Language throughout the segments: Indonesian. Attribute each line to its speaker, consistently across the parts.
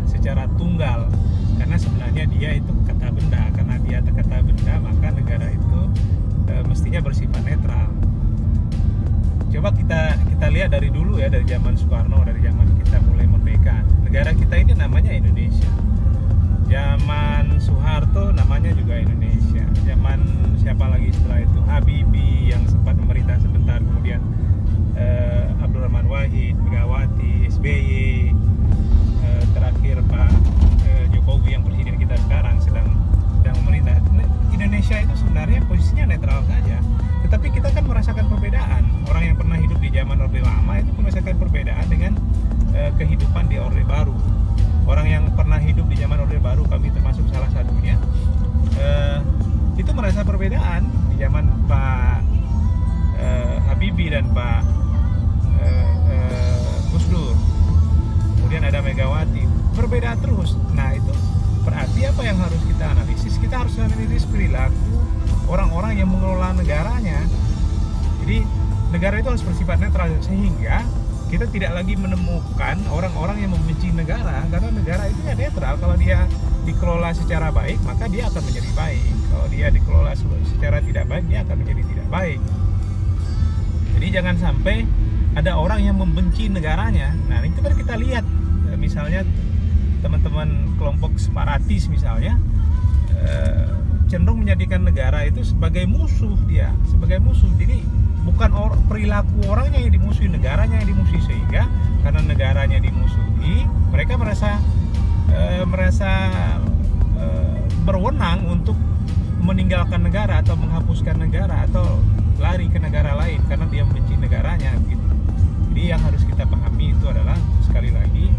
Speaker 1: secara tunggal, karena sebenarnya dia itu kata benda. Karena dia kata benda, maka negara itu mestinya bersifat netral. Coba kita lihat dari dulu ya, dari zaman Soekarno, dari zaman kita mulai merdeka. Negara kita ini namanya Indonesia. Zaman Soeharto namanya juga Indonesia. Zaman siapa lagi setelah itu? Habibie yang sempat memerintah sebentar, kemudian Abdurrahman Wahid, Megawati, SBY, terakhir Pak Jokowi yang presiden kita sekarang sedang memerintah. Indonesia itu sebenarnya posisinya netral saja, tetapi kita kan merasakan perbedaan. Orang yang pernah hidup di zaman Orde Lama itu merasakan perbedaan dengan kehidupan di Orde Baru. Orang yang pernah hidup di zaman Orde Baru, kami termasuk salah satunya, itu merasa perbedaan di zaman Pak Habibie dan Pak Gus Dur. Kemudian ada Megawati, berbeda terus. Nah, itu berarti apa yang harus kita analisis? Kita harus analisis perilaku orang-orang yang mengelola negaranya. Jadi negara itu harus bersifat netral, sehingga kita tidak lagi menemukan orang-orang yang membenci negara, karena negara itu ya netral. Kalau dia dikelola secara baik, maka dia akan menjadi baik. Kalau dia dikelola secara tidak baik, dia akan menjadi tidak baik. Jadi jangan sampai ada orang yang membenci negaranya. Nah, itu kan kita lihat, misalnya teman-teman kelompok separatis misalnya, cenderung menjadikan negara itu sebagai musuh dia, sebagai musuh. Jadi bukan perilaku orangnya yang dimusuhi, negaranya yang dimusuhi, sehingga karena negaranya dimusuhi, mereka merasa berwenang untuk meninggalkan negara atau menghapuskan negara atau lari ke negara lain karena dia membenci negaranya gitu. Jadi yang harus kita pahami itu adalah, sekali lagi,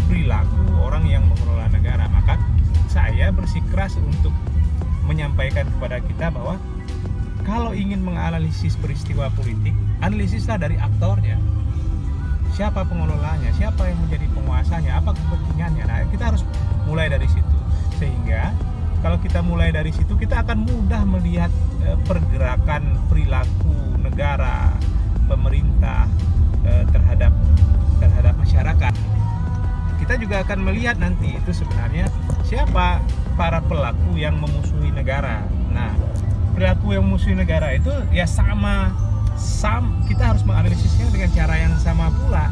Speaker 1: perilaku orang yang mengelola negara. Maka saya bersikeras untuk menyampaikan kepada kita bahwa kalau ingin menganalisis peristiwa politik, analisislah dari aktornya. Siapa pengelolanya, siapa yang menjadi penguasanya, apa kepentingannya. Nah, kita harus mulai dari situ. Sehingga kalau kita mulai dari situ, kita akan mudah melihat pergerakan perilaku negara, pemerintah terhadap masyarakat. Kita juga akan melihat nanti itu sebenarnya siapa para pelaku yang memusuhi negara. Nah, perilaku yang memusuhi negara itu ya kita harus menganalisisnya dengan cara yang sama pula.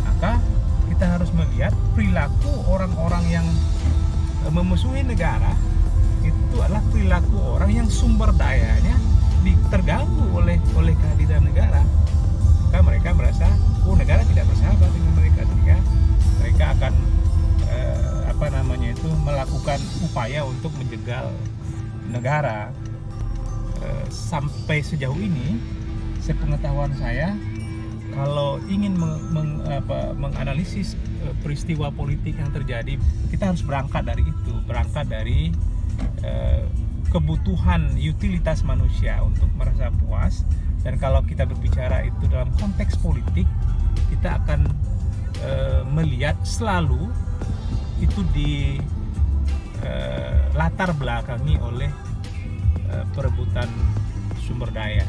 Speaker 1: Maka kita harus melihat perilaku orang-orang yang memusuhi negara itu adalah perilaku orang yang sumber dayanya terganggu oleh kehadiran negara. Maka mereka merasa negara tidak bersahabat dengan mereka, sehingga mereka akan melakukan upaya untuk menjegal negara. Sampai sejauh ini, sepengetahuan saya, kalau ingin menganalisis peristiwa politik yang terjadi, kita harus berangkat dari itu, berangkat dari kebutuhan utilitas manusia untuk merasa puas. Dan kalau kita berbicara itu dalam konteks politik, kita akan melihat selalu itu di latar belakangi oleh perebutan sumber daya.